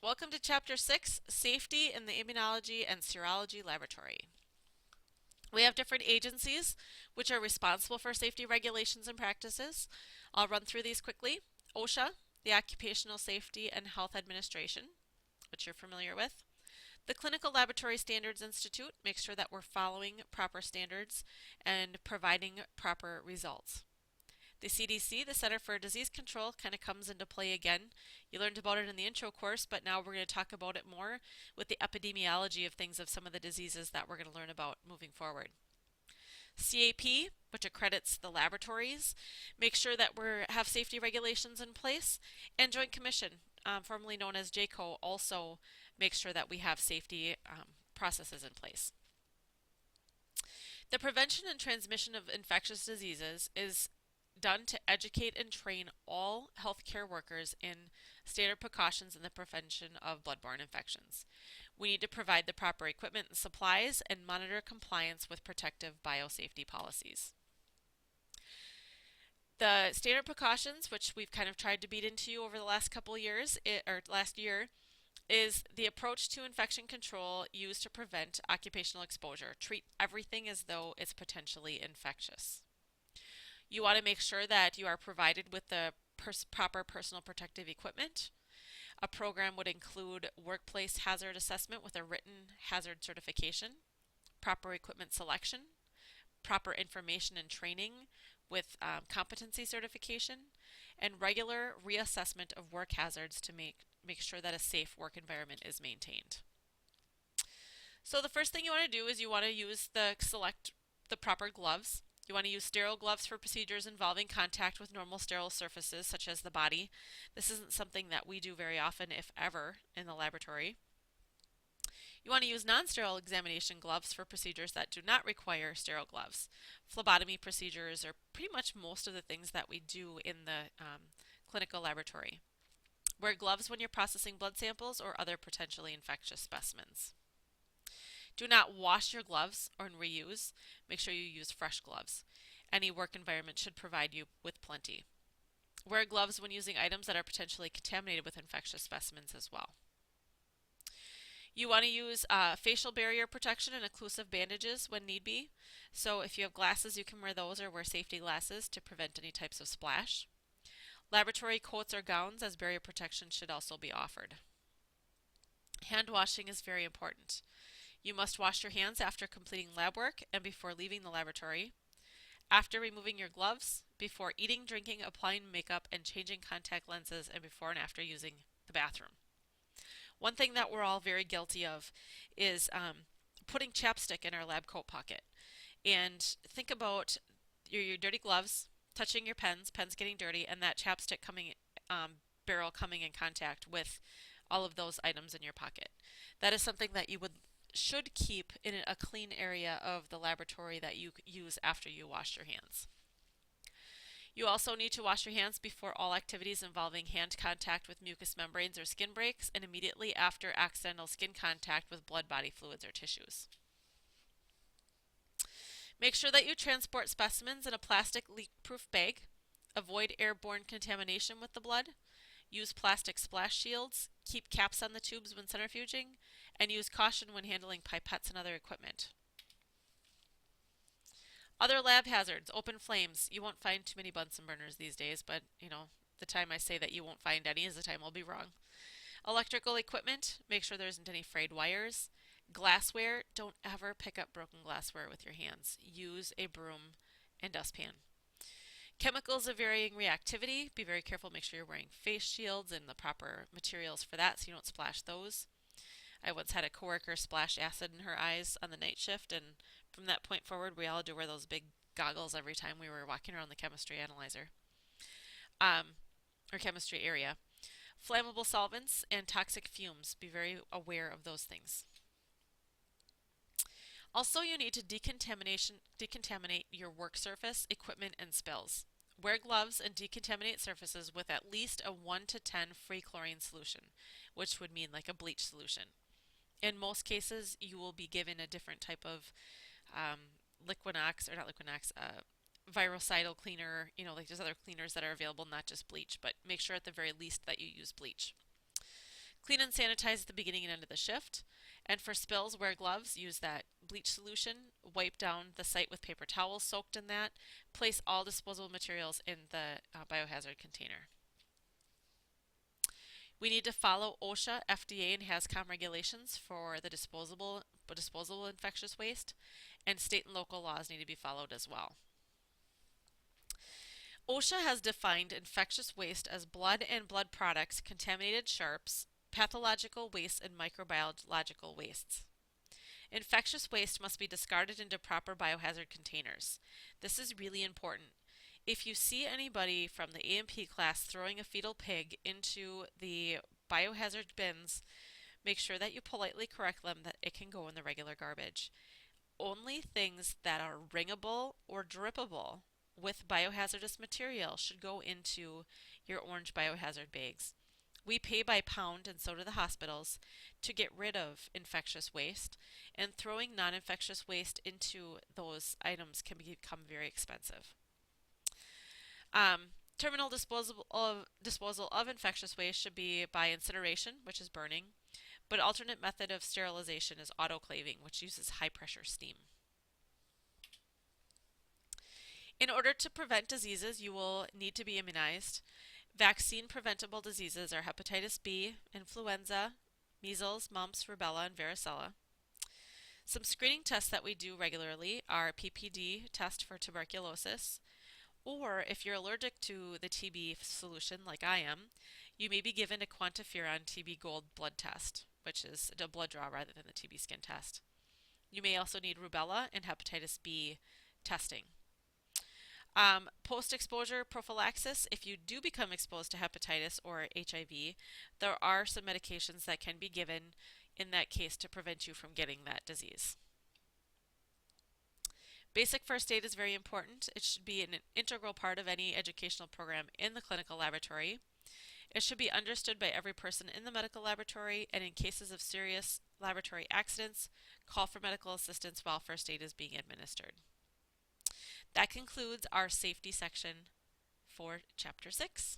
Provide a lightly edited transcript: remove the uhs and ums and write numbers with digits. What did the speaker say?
Welcome to Chapter 6, Safety in the Immunology and Serology Laboratory. We have different agencies which are responsible for safety regulations and practices. I'll run through these quickly. OSHA, the Occupational Safety and Health Administration, which you're familiar with. The Clinical Laboratory Standards Institute makes sure that we're following proper standards and providing proper results. The CDC, the Center for Disease Control, kind of comes into play again. You learned about it in the intro course, but now we're going to talk about it more with the epidemiology of things of some of the diseases that we're going to learn about moving forward. CAP, which accredits the laboratories, makes sure that we have safety regulations in place, and Joint Commission, formerly known as JCO, also makes sure that we have safety processes in place. The prevention and transmission of infectious diseases is done to educate and train all healthcare workers in standard precautions in the prevention of bloodborne infections. We need to provide the proper equipment and supplies and monitor compliance with protective biosafety policies. The standard precautions, which we've kind of tried to beat into you over the last couple years, last year, is the approach to infection control used to prevent occupational exposure. Treat everything as though it's potentially infectious. You want to make sure that you are provided with the proper personal protective equipment. A program would include workplace hazard assessment with a written hazard certification, proper equipment selection, proper information and training with competency certification, and regular reassessment of work hazards to make sure that a safe work environment is maintained. So the first thing you want to do is you want to select the proper gloves. You want to use sterile gloves for procedures involving contact with normal sterile surfaces, such as the body. This isn't something that we do very often, if ever, in the laboratory. You want to use non-sterile examination gloves for procedures that do not require sterile gloves. Phlebotomy procedures are pretty much most of the things that we do in the clinical laboratory. Wear gloves when you're processing blood samples or other potentially infectious specimens. Do not wash your gloves or reuse. Make sure you use fresh gloves. Any work environment should provide you with plenty. Wear gloves when using items that are potentially contaminated with infectious specimens as well. You want to use facial barrier protection and occlusive bandages when need be. So if you have glasses, you can wear those or wear safety glasses to prevent any types of splash. Laboratory coats or gowns as barrier protection should also be offered. Hand washing is very important. You must wash your hands after completing lab work and before leaving the laboratory, after removing your gloves, before eating, drinking, applying makeup, and changing contact lenses, and before and after using the bathroom. One thing that we're all very guilty of is putting chapstick in our lab coat pocket. And think about your dirty gloves, touching your pens getting dirty, and that chapstick barrel coming in contact with all of those items in your pocket. That is something that you should keep in a clean area of the laboratory that you use after you wash your hands. You also need to wash your hands before all activities involving hand contact with mucous membranes or skin breaks and immediately after accidental skin contact with blood, body fluids, or tissues. Make sure that you transport specimens in a plastic leak-proof bag. Avoid airborne contamination with the blood. Use plastic splash shields, keep caps on the tubes when centrifuging, and use caution when handling pipettes and other equipment. Other lab hazards, open flames. You won't find too many Bunsen burners these days, but the time I say that you won't find any is the time I'll be wrong. Electrical equipment, make sure there isn't any frayed wires. Glassware, don't ever pick up broken glassware with your hands. Use a broom and dustpan. Chemicals of varying reactivity, be very careful, make sure you're wearing face shields and the proper materials for that so you don't splash those. I once had a coworker splash acid in her eyes on the night shift, and from that point forward we all had to wear those big goggles every time we were walking around the chemistry analyzer or chemistry area. Flammable solvents and toxic fumes, be very aware of those things. Also, you need to decontaminate your work surface, equipment, and spills. Wear gloves and decontaminate surfaces with at least a 1 to 10 free chlorine solution, which would mean like a bleach solution. In most cases, you will be given a different type of virucidal cleaner. Like there's other cleaners that are available, not just bleach, but make sure at the very least that you use bleach. Clean and sanitize at the beginning and end of the shift. And for spills, wear gloves, use that bleach solution, wipe down the site with paper towels soaked in that, place all disposable materials in the biohazard container. We need to follow OSHA, FDA, and HAZCOM regulations for the disposable infectious waste, and state and local laws need to be followed as well. OSHA has defined infectious waste as blood and blood products, contaminated sharps, pathological waste, and microbiological wastes. Infectious waste must be discarded into proper biohazard containers. This is really important. If you see anybody from the A&P class throwing a fetal pig into the biohazard bins, make sure that you politely correct them that it can go in the regular garbage. Only things that are wringable or drippable with biohazardous material should go into your orange biohazard bags. We pay by pound, and so do the hospitals, to get rid of infectious waste, and throwing non-infectious waste into those items can become very expensive. Terminal disposal of infectious waste should be by incineration, which is burning, but alternate method of sterilization is autoclaving, which uses high pressure steam. In order to prevent diseases, you will need to be immunized. Vaccine preventable diseases are hepatitis B, influenza, measles, mumps, rubella, and varicella. Some screening tests that we do regularly are PPD test for tuberculosis, or if you're allergic to the TB solution like I am, you may be given a quantiferon TB gold blood test, which is a blood draw rather than the TB skin test. You may also need rubella and hepatitis B testing. Post-exposure prophylaxis, if you do become exposed to hepatitis or HIV, there are some medications that can be given in that case to prevent you from getting that disease. Basic first aid is very important. It should be an integral part of any educational program in the clinical laboratory. It should be understood by every person in the medical laboratory, and in cases of serious laboratory accidents, call for medical assistance while first aid is being administered. That concludes our safety section for Chapter 6.